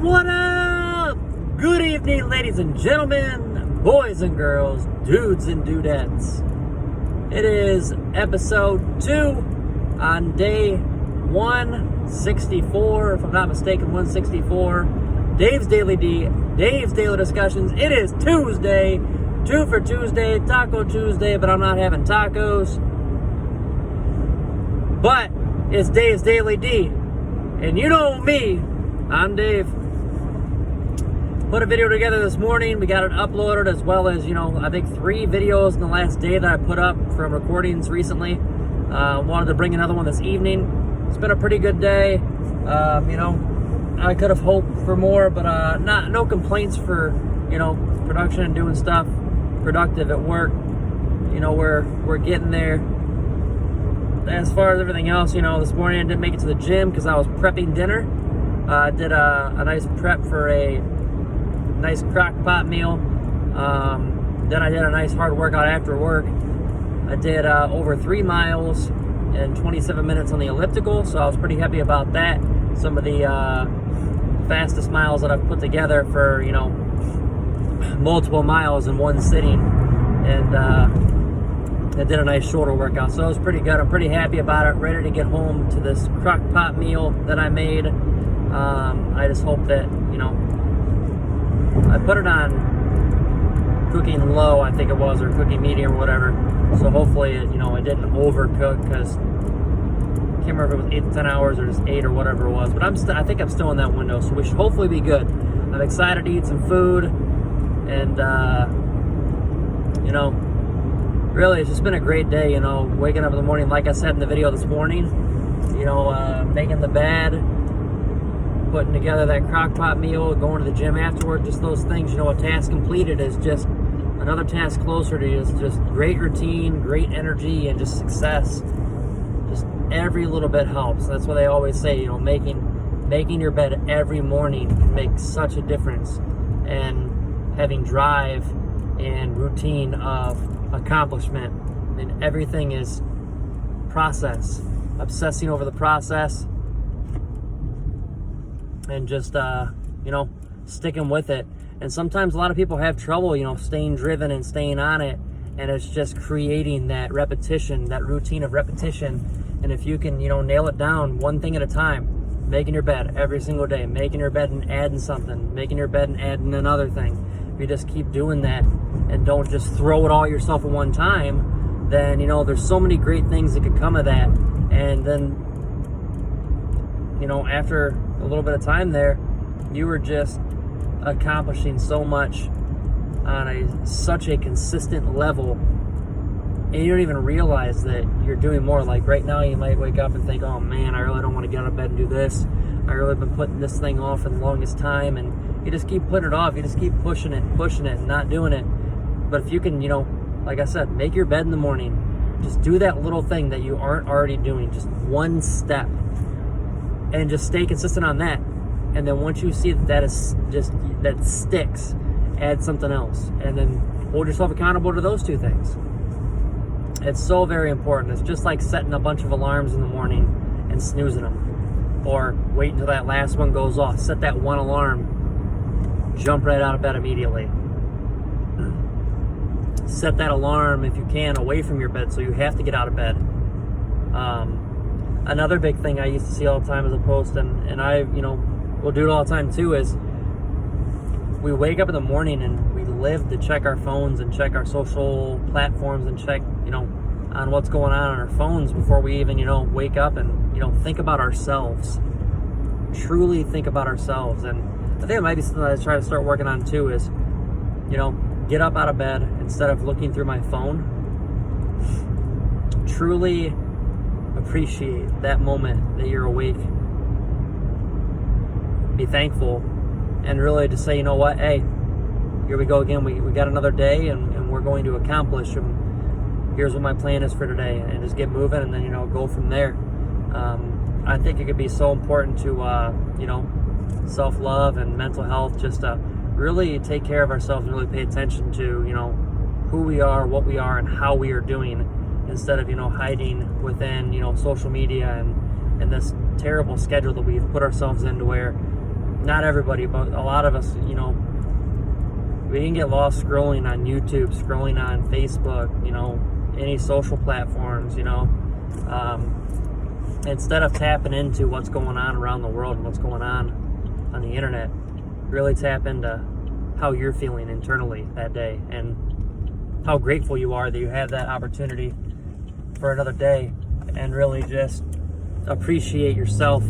What up? Good evening, ladies and gentlemen, boys and girls, dudes and dudettes. It is episode 2 on day 164, if I'm not mistaken, 164. Dave's Daily Discussions. It is Tuesday, 2 for Tuesday, Taco Tuesday, but I'm not having tacos. But it's Dave's Daily D. And you know me, I'm Dave. Put a video together this morning. We got it uploaded, as well as, I think 3 videos in the last day that I put up from recordings recently. Wanted to bring another one this evening. It's been a pretty good day. I could have hoped for more, but no complaints for, production and doing stuff productive at work. We're getting there. As far as everything else, this morning I didn't make it to the gym because I was prepping dinner. I did a nice prep for a nice crock pot meal. Then I did a nice hard workout after work. I did over 3 miles in 27 minutes on the elliptical, so I was pretty happy about that. Some of the fastest miles that I've put together for, multiple miles in one sitting. And I did a nice shoulder workout, so it was pretty good. I'm pretty happy about it. Ready to get home to this crock pot meal that I made. I just hope that, I put it on cooking low, I think it was, or cooking medium or whatever. So hopefully it, it didn't overcook, because I can't remember if it was 8 to 10 hours or just 8 or whatever it was. But I think I'm still in that window, so we should hopefully be good. I'm excited to eat some food, and really, it's just been a great day, waking up in the morning, like I said in the video this morning, making the bed, putting together that crock pot meal, going to the gym afterward, just those things, a task completed is just another task closer to just great routine, great energy, and just success. Just every little bit helps. That's what they always say, making your bed every morning can make such a difference, and having drive and routine of accomplishment. And everything is process, obsessing over the process, and just sticking with it. And sometimes a lot of people have trouble staying driven and staying on it, and it's just creating that repetition, that routine of repetition. And if you can nail it down one thing at a time, making your bed every single day, making your bed and adding something, making your bed and adding another thing, if you just keep doing that and don't just throw it all yourself at one time, then there's so many great things that could come of that. And then after a little bit of time there, you were just accomplishing so much on such a consistent level, and you don't even realize that you're doing more. Like right now, you might wake up and think, oh man, I really don't want to get out of bed and do this. I really been putting this thing off for the longest time, and you just keep putting it off. You just keep pushing it and not doing it. But if you can, like I said, make your bed in the morning, just do that little thing that you aren't already doing, just one step, and just stay consistent on that. And then once you see that sticks, add something else, and then hold yourself accountable to those 2 things. It's so very important. It's just like setting a bunch of alarms in the morning and snoozing them, or wait until that last one goes off. Set that one alarm, jump right out of bed immediately. Set that alarm, if you can, away from your bed, so you have to get out of bed. Another big thing I used to see all the time as a post, and I, will do it all the time too, is we wake up in the morning and we live to check our phones and check our social platforms and check, on what's going on our phones before we even, wake up and, think about ourselves. Truly think about ourselves. And I think it might be something that I try to start working on too, is, get up out of bed instead of looking through my phone. Truly appreciate that moment that you're awake. Be thankful, and really just say, what, hey, here we go again. We got another day, and we're going to accomplish, and here's what my plan is for today, and just get moving, and then go from there. I think it could be so important to self-love and mental health, just to really take care of ourselves and really pay attention to who we are, what we are, and how we are doing, instead of hiding within social media and this terrible schedule that we've put ourselves into, where not everybody, but a lot of us, you know, we can get lost scrolling on YouTube, scrolling on Facebook, you know, any social platforms, you know, instead of tapping into what's going on around the world and what's going on the internet. Really tap into how you're feeling internally that day and how grateful you are that you have that opportunity for another day, and really just appreciate yourself,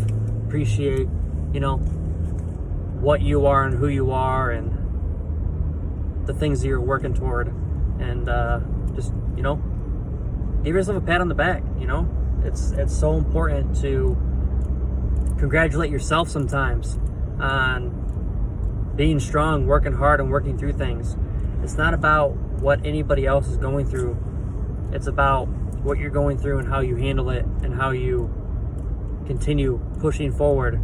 appreciate, you know, what you are and who you are and the things that you're working toward, and just, you know, give yourself a pat on the back. You know, it's so important to congratulate yourself sometimes on being strong, working hard, and working through things. It's not about what anybody else is going through. It's about what you're going through and how you handle it and how you continue pushing forward,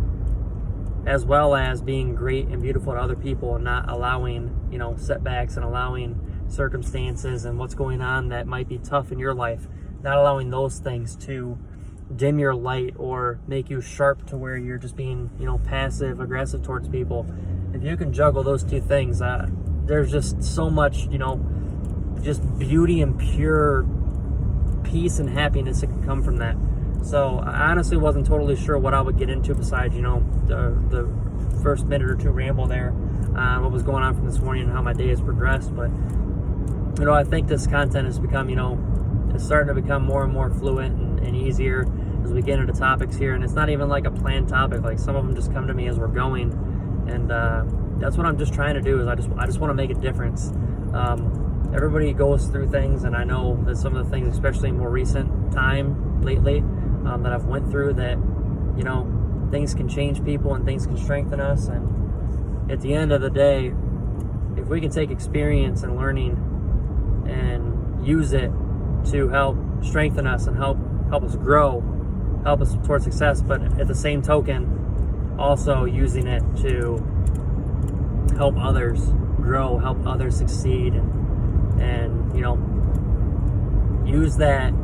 as well as being great and beautiful to other people and not allowing, you know, setbacks and allowing circumstances and what's going on that might be tough in your life, not allowing those things to dim your light or make you sharp to where you're just being, you know, passive aggressive towards people. If you can juggle those two things, there's just so much, you know, just beauty and pure peace and happiness that can come from that. So I honestly wasn't totally sure what I would get into besides, you know, the first minute or two ramble there, what was going on from this morning and how my day has progressed. But, you know, I think this content has become, you know, it's starting to become more and more fluent and easier as we get into topics here. And it's not even like a planned topic. Like, some of them just come to me as we're going. And that's what I'm just trying to do, is I just want to make a difference. Everybody goes through things, and I know that some of the things, especially in more recent time lately, that I've went through, that, you know, things can change people and things can strengthen us. And at the end of the day, if we can take experience and learning and use it to help strengthen us and help us grow, help us towards success, but at the same token, also using it to help others grow, help others succeed, and you know, use that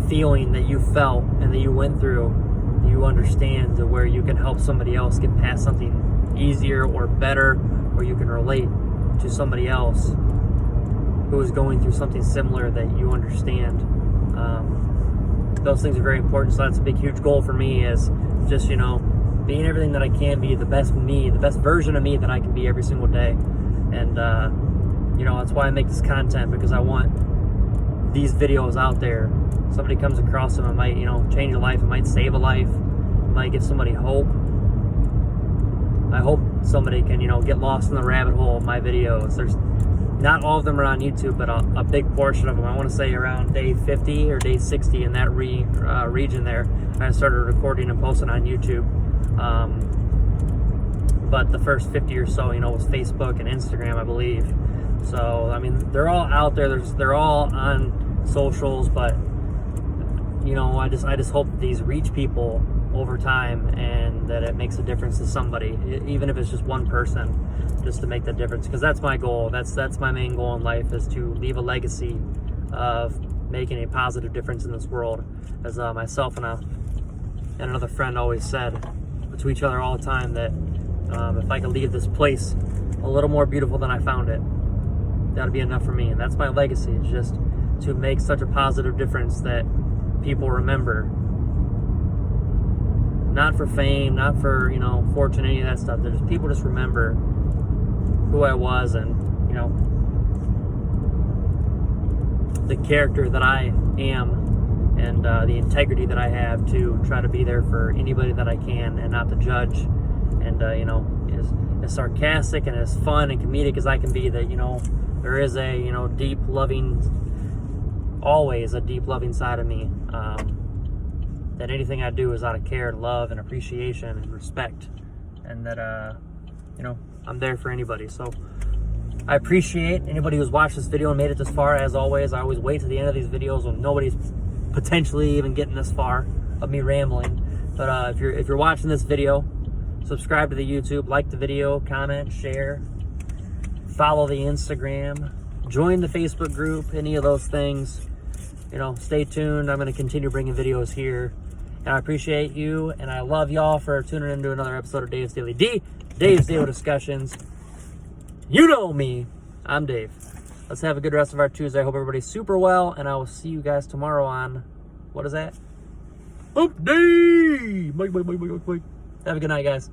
feeling that you felt and that you went through, you understand, to where you can help somebody else get past something easier or better, or you can relate to somebody else who is going through something similar that you understand. Those things are very important. So that's a big, huge goal for me, is just, you know, being everything that I can be, the best me, the best version of me that I can be every single day. And, you know, that's why I make this content, because I want these videos out there. Somebody comes across them, it might, you know, change a life, it might save a life, it might give somebody hope. I hope somebody can, you know, get lost in the rabbit hole of my videos. There's not all of them are on YouTube, but a big portion of them. I want to say around day 50 or day 60 in that region there, I started recording and posting on YouTube. But the first 50 or so, you know, was Facebook and Instagram, I believe. So, I mean, they're all out there. They're all on socials, but, you know, I just hope that these reach people over time, and that it makes a difference to somebody, even if it's just one person, just to make that difference. Because that's my goal. That's my main goal in life, is to leave a legacy of making a positive difference in this world. As myself and another friend always said to each other all the time, that if I could leave this place a little more beautiful than I found it, that'd be enough for me. And that's my legacy, is just to make such a positive difference that people remember. Not for fame, not for, you know, fortune, any of that stuff. There's people just remember who I was, and, you know, the character that I am, and the integrity that I have to try to be there for anybody that I can, and not to judge, and you know, as sarcastic and as fun and comedic as I can be, that, you know, there is a, you know, always a deep loving side of me. That anything I do is out of care and love and appreciation and respect, and that you know, I'm there for anybody. So I appreciate anybody who's watched this video and made it this far. As always, I always wait to the end of these videos when nobody's potentially even getting this far of me rambling. But if you're watching this video, subscribe to the YouTube, like the video, comment, share, follow the Instagram, join the Facebook group, any of those things. You know, stay tuned. I'm going to continue bringing videos here. And I appreciate you, and I love y'all for tuning into another episode of Dave's Daily D, Dave's Daily Discussions. You know me. I'm Dave. Let's have a good rest of our Tuesday. I hope everybody's super well, and I will see you guys tomorrow on, what is that? Hump Day! Bye. Have a good night, guys.